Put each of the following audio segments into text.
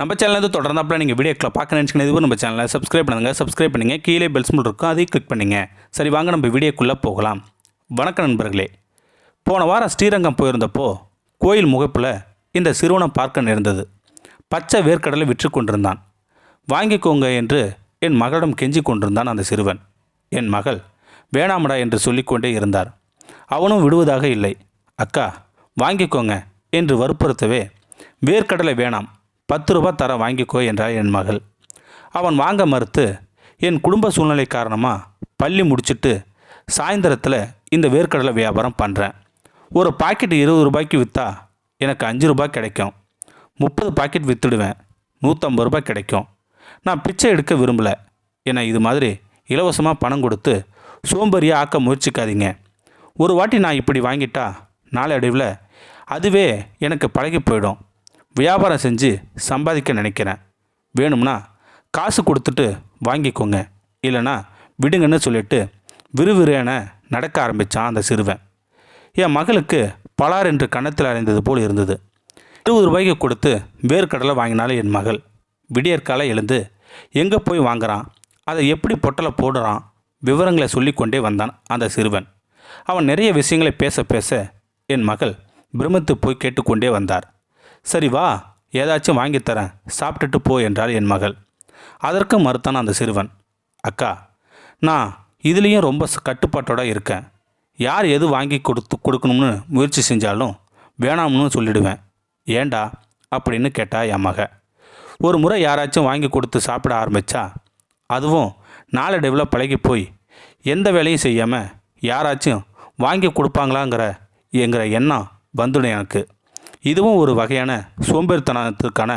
நம்ம சேனலில் தொடர்ந்தாப்பில் நீங்கள் வீடியோக்களை பார்க்க நினச்சிக்கிறது நம்ம சேனலை சப்ஸ்கிரைப் பண்ணுங்கள் கீழே பெல் சிம்பல் இருக்கும் அதையும் கிளிக் பண்ணுங்க. சரி வாங்க நம்ம வீடியோக்குள்ளே போகலாம். வணக்கம் நண்பர்களே. போன வாரம் ஸ்ரீரங்கம் போயிருந்தப்போ கோயில் முகப்பில் இந்த சிறுவனை பார்க்க நேர்ந்தது. பச்சை வேர்க்கடலை விற்று கொண்டிருந்தான். வாங்கிக்கோங்க என்று என் மகளிடம் கெஞ்சி கொண்டிருந்தான் அந்த சிறுவன். என் மகள் வேணாமடா என்று சொல்லிக்கொண்டே இருந்தார். அவனும் விடுவதாக இல்லை. அக்கா வாங்கிக்கோங்க என்று வற்புறுத்தவே வேர்க்கடலை வேணாம், 10 ரூபா தர வாங்கிக்கோ என்றாள் என் மகள். அவன் வாங்க மறுத்து, என் குடும்ப சூழ்நிலை காரணமாக பள்ளி முடிச்சுட்டு சாயந்தரத்தில் இந்த வேர்க்கடலை வியாபாரம் பண்ணுறேன். ஒரு பாக்கெட் 20 ரூபாய்க்கு விற்றா எனக்கு 5 ரூபாய் கிடைக்கும். 30 பாக்கெட் விற்றுடுவேன், 150 ரூபாய் கிடைக்கும். நான் பிச்சை எடுக்க விரும்பலை. ஏன்னா இது மாதிரி இலவசமாக பணம் கொடுத்து சோம்பேறியாக ஆக்க முயற்சிக்காதீங்க. ஒரு வாட்டி நான் இப்படி வாங்கிட்டா நாளடைவில் அதுவே எனக்கு பழகி போயிடும். வியாபாரம் செஞ்சு சம்பாதிக்க நினைக்கிறேன். வேணும்னா காசு கொடுத்துட்டு வாங்கிக்கோங்க, இல்லைனா விடுங்கன்னு சொல்லிட்டு விறுவிறுன நடக்க ஆரம்பித்தான் அந்த சிறுவன். என் மகளுக்கு பலார் என்று கன்னத்தில் அறைந்தது போல் இருந்தது. 20 ரூபாய்க்கு கொடுத்து வேர்க்கடலை வாங்கினாலும் என் மகள் விடியற்காலை எழுந்து எங்கே போய் வாங்குறான், அதை எப்படி பொட்டலை போடுறான், விவரங்களை சொல்லிக்கொண்டே வந்தான் அந்த சிறுவன். அவன் நிறைய விஷயங்களை பேச பேச என் மகள் பிரமித்து போய் கேட்டுக்கொண்டே வந்தார். சரி வா, ஏதாச்சும் வாங்கித்தரேன், சாப்பிட்டுட்டு போ என்றாள் என் மகள். அதற்கு மறுத்தான் அந்த சிறுவன். அக்கா, நான் இதுலேயும் ரொம்ப கட்டுப்பாட்டோடு இருக்கேன். யார் எது வாங்கி கொடுக்கணும்னு முயற்சி செஞ்சாலும் வேணாம்னு சொல்லிடுவேன். ஏண்டா அப்படின்னு கேட்டா என் மக. ஒரு முறை யாராச்சும் வாங்கி கொடுத்து சாப்பிட ஆரம்பித்தா அதுவும் நாளடைவில் பழகி போய் எந்த வேலையும் செய்யாமல் யாராச்சும் வாங்கி கொடுப்பாங்களாங்கிற எண்ணம் வந்துடும் எனக்கு. இதுவும் ஒரு வகையான சோம்பேறித்தனத்துக்கான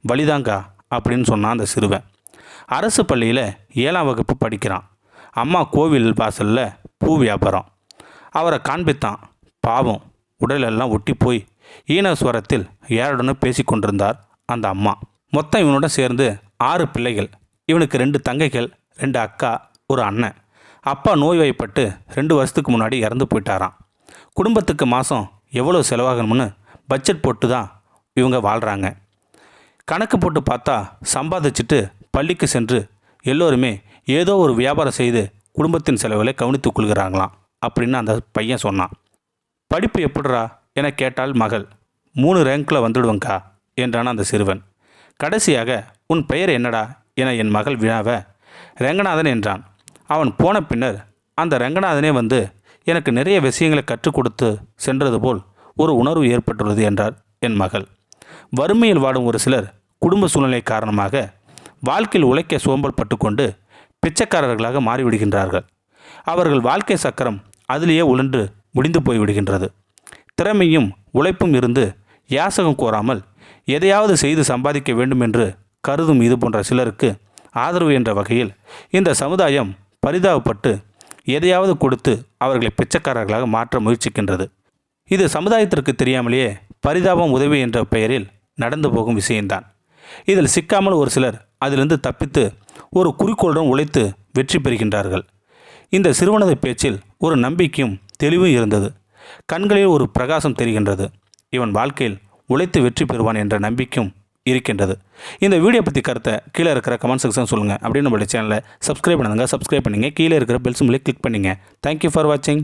வழிதாங்கா அப்படின்னு சொன்னான் அந்த சிறுவன். அரசு பள்ளியில் 7ஆம் வகுப்பு படிக்கிறான். அம்மா கோவில் வாசலில் பூ வியாபாரம். அவரை காண்பித்தான். பாவம், உடலெல்லாம் ஒட்டி போய் ஈனஸ்வரத்தில் யாருடனும் பேசி கொண்டிருந்தார் அந்த அம்மா. மொத்தம் இவனோட சேர்ந்து 6 பிள்ளைகள். இவனுக்கு 2 தங்கைகள், 2 அக்கா, ஒரு அண்ணன். அப்பா நோய்வாய்ப்பட்டு 2 வருஷத்துக்கு முன்னாடி இறந்து போயிட்டாராம். குடும்பத்துக்கு மாதம் எவ்வளோ செலவாகணும்னு பட்ஜெட் போட்டு தான் இவங்க வாழ்கிறாங்க. கணக்கு போட்டு பார்த்தா சம்பாதிச்சுட்டு பள்ளிக்கு சென்று எல்லோருமே ஏதோ ஒரு வியாபாரம் செய்து குடும்பத்தின் செலவுகளை கவனித்துக் கொள்கிறாங்களாம் அப்படின்னு அந்த பையன் சொன்னான். படிப்பு எப்படிரா என கேட்டால் மகள். 3 ரேங்கில் வந்துடுவங்கக்கா என்றான் அந்த சிறுவன். கடைசியாக உன் பெயர் என்னடா என என் மகள் வினாவ ரங்கநாதன் என்றான். அவன் போன பின்னர் அந்த ரங்கநாதனே வந்து எனக்கு நிறைய விஷயங்களை கற்றுக் கொடுத்து சென்றது போல் ஒரு உணர்வு ஏற்பட்டுள்ளது என்றார் என் மகள். வறுமையில் வாடும் ஒரு சிலர் குடும்ப சூழ்நிலை காரணமாக வாழ்க்கையில் உழைக்க சோம்பல் பட்டுக்கொண்டு பிச்சைக்காரர்களாக மாறிவிடுகின்றார்கள். அவர்கள் வாழ்க்கை சக்கரம் அதிலேயே உழன்று முடிந்து போய்விடுகின்றது. திறமையும் உழைப்பும் இருந்து யாசகம் கோராமல் எதையாவது செய்து சம்பாதிக்க வேண்டும் என்று கருதும் இது போன்ற சிலருக்கு ஆதரவு என்ற வகையில் இந்த சமுதாயம் பரிதாபப்பட்டு எதையாவது கொடுத்து அவர்களை பிச்சைக்காரர்களாக மாற்ற முயற்சிக்கின்றது. இது சமுதாயத்திற்கு தெரியாமலேயே பரிதாபம் உதவி என்ற பெயரில் நடந்து போகும் விஷயம்தான். இதில் சிக்காமல் ஒரு சிலர் அதிலிருந்து தப்பித்து ஒரு குறிக்கோளுடன் உழைத்து வெற்றி பெறுகின்றார்கள். இந்த சிறுவனது பேச்சில் ஒரு நம்பிக்கையும் தெளிவும் இருந்தது. கண்களில் ஒரு பிரகாசம் தெரிகின்றது. இவன் வாழ்க்கையில் உழைத்து வெற்றி பெறுவான் என்ற நம்பிக்கையும் இருக்கின்றது. இந்த வீடியோ பற்றி கருத்தை கீழே இருக்கிற கமெண்ட் செக்ஷன் சொல்லுங்கள். அப்படின்னு நம்மளுடைய சேனலை சப்ஸ்கிரைப் பண்ணுங்கள். கீழே இருக்கிற பெல் சிம்பலை கிளிக் பண்ணுங்கள். தேங்க்யூ ஃபார் வாட்சிங்.